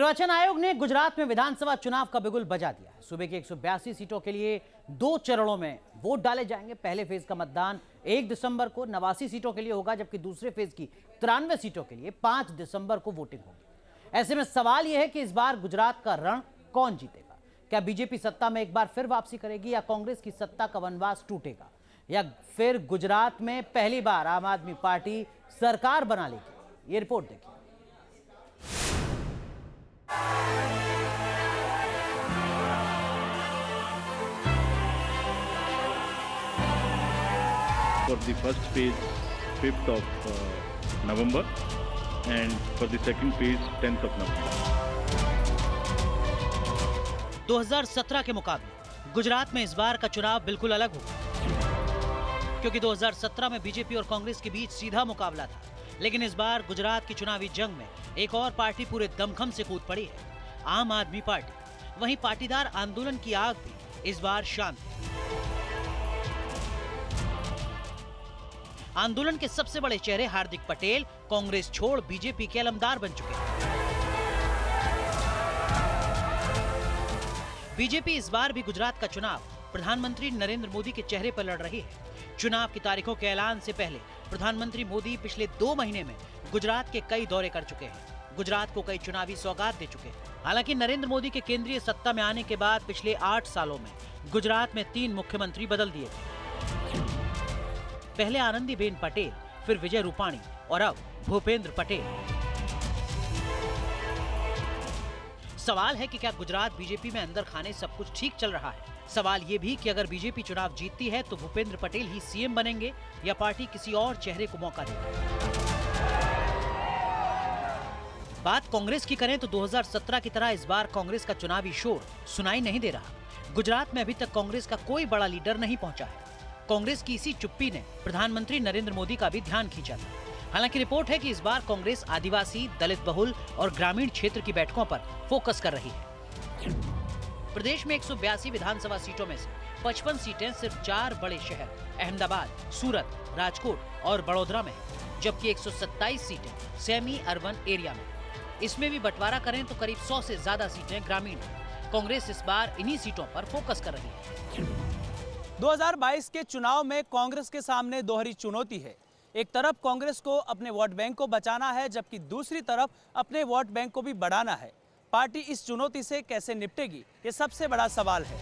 निर्वाचन आयोग ने गुजरात में विधानसभा चुनाव का बिगुल बजा दिया है। सूबे की 182 सीटों के लिए 2 चरणों में वोट डाले जाएंगे। पहले फेज का मतदान 1 दिसंबर को 89 सीटों के लिए होगा, जबकि दूसरे फेज की 93 सीटों के लिए 5 दिसंबर को वोटिंग होगी। ऐसे में सवाल यह है कि इस बार गुजरात का रण कौन जीतेगा? क्या बीजेपी सत्ता में एक बार फिर वापसी करेगी, या कांग्रेस की सत्ता का वनवास टूटेगा, या फिर गुजरात में पहली बार आम आदमी पार्टी सरकार बना लेगी? ये रिपोर्ट देखिए। For the first phase 5th of November and for the second phase 10th of November. 2017 के मुकाबले गुजरात में इस बार का चुनाव बिल्कुल अलग होगा, क्योंकि 2017 में बीजेपी और कांग्रेस के बीच सीधा मुकाबला था। लेकिन इस बार गुजरात की चुनावी जंग में एक और पार्टी पूरे दमखम से कूद पड़ी है, आम आदमी पार्टी। वहीं पाटीदार आंदोलन की आग भी इस बार शांत है। आंदोलन के सबसे बड़े चेहरे हार्दिक पटेल कांग्रेस छोड़ बीजेपी के अलमदार बन चुके हैं। बीजेपी इस बार भी गुजरात का चुनाव प्रधानमंत्री नरेंद्र मोदी के चेहरे पर लड़ रही है। चुनाव की तारीखों के ऐलान से पहले प्रधानमंत्री मोदी पिछले 2 महीने में गुजरात के कई दौरे कर चुके हैं। गुजरात को कई चुनावी सौगात दे चुके हैं। हालांकि नरेंद्र मोदी के केंद्रीय सत्ता में आने के बाद पिछले 8 सालों में गुजरात में 3 मुख्यमंत्री बदल दिए गए। पहले आनंदीबेन पटेल, फिर विजय रूपाणी और अब भूपेंद्र पटेल। सवाल है कि क्या गुजरात बीजेपी में अंदर खाने सब कुछ ठीक चल रहा है? सवाल ये भी कि अगर बीजेपी चुनाव जीतती है तो भूपेंद्र पटेल ही सीएम बनेंगे, या पार्टी किसी और चेहरे को मौका देगी? बात कांग्रेस की करें तो 2017 की तरह इस बार कांग्रेस का चुनावी शोर सुनाई नहीं दे रहा। गुजरात में अभी तक कांग्रेस का कोई बड़ा लीडर नहीं पहुंचा है। कांग्रेस की इसी चुप्पी ने प्रधानमंत्री नरेंद्र मोदी का भी ध्यान खींचा था। हालांकि रिपोर्ट है कि इस बार कांग्रेस आदिवासी, दलित बहुल और ग्रामीण क्षेत्र की बैठकों पर फोकस कर रही है। प्रदेश में 182 विधानसभा सीटों में से 55 सीटें सिर्फ 4 बड़े शहर अहमदाबाद, सूरत, राजकोट और बड़ोदरा में, जबकि 127 सीटें सेमी अर्बन एरिया में। इसमें भी बंटवारा करें तो करीब 100 से ज्यादा सीटें ग्रामीण हैं। कांग्रेस इस बार इन्हीं सीटों पर फोकस कर रही है। 2022 के चुनाव में कांग्रेस के सामने दोहरी चुनौती है। एक तरफ कांग्रेस को अपने वोट बैंक को बचाना है, जबकि दूसरी तरफ अपने वोट बैंक को भी बढ़ाना है। पार्टी इस चुनौती से कैसे निपटेगी, ये सबसे बड़ा सवाल है।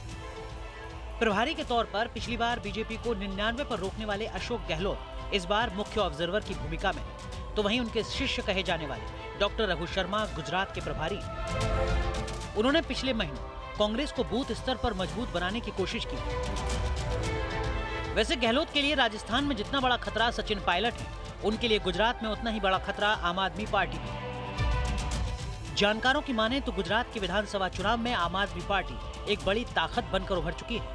प्रभारी के तौर पर पिछली बार बीजेपी को 99 पर रोकने वाले अशोक गहलोत इस बार मुख्य ऑब्जर्वर की भूमिका में, तो वहीं उनके शिष्य कहे जाने वाले डॉक्टर रघु शर्मा गुजरात के प्रभारी। उन्होंने पिछले महीने कांग्रेस को बूथ स्तर पर मजबूत बनाने की कोशिश की। वैसे गहलोत के लिए राजस्थान में जितना बड़ा खतरा सचिन पायलट है, उनके लिए गुजरात में उतना ही बड़ा खतरा आम आदमी पार्टी है। जानकारों की माने तो गुजरात के विधानसभा चुनाव में आम आदमी पार्टी एक बड़ी ताकत बनकर उभर चुकी है।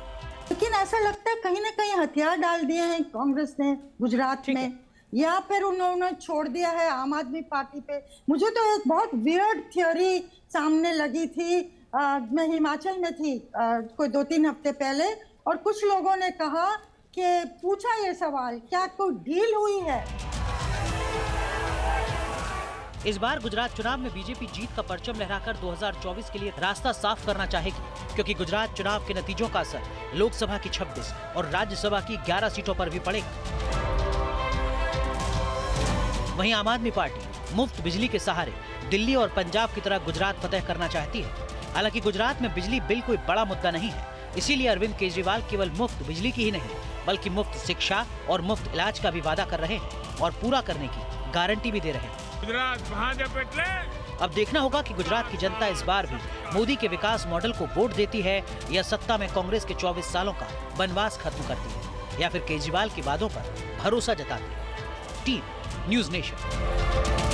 लेकिन ऐसा लगता है कहीं ना कहीं हथियार डाल दिए हैं कांग्रेस ने गुजरात में, या फिर उन्होंने छोड़ दिया है आम आदमी पार्टी पे। मुझे तो एक बहुत वियर्ड थ्योरी सामने लगी थी। मैं हिमाचल में थी कोई 2-3 हफ्ते पहले, और कुछ लोगों ने कहा कि पूछा ये सवाल, क्या कोई डील हुई है? इस बार गुजरात चुनाव में बीजेपी जीत का परचम लहराकर 2024 के लिए रास्ता साफ करना चाहेगी, क्योंकि गुजरात चुनाव के नतीजों का असर लोकसभा की 26 और राज्यसभा की 11 सीटों पर भी पड़ेगा। वहीं आम आदमी पार्टी मुफ्त बिजली के सहारे दिल्ली और पंजाब की तरह गुजरात फतेह करना चाहती है। हालांकि गुजरात में बिजली बिल कोई बड़ा मुद्दा नहीं है, इसीलिए अरविंद केजरीवाल केवल मुफ्त बिजली की ही नहीं बल्कि मुफ्त शिक्षा और मुफ्त इलाज का भी वादा कर रहे हैं और पूरा करने की गारंटी भी दे रहे हैं। अब देखना होगा कि गुजरात की जनता इस बार भी मोदी के विकास मॉडल को वोट देती है, या सत्ता में कांग्रेस के 24 सालों का वनवास खत्म करती है, या फिर केजरीवाल के वादों पर भरोसा जताती है। Team news nation.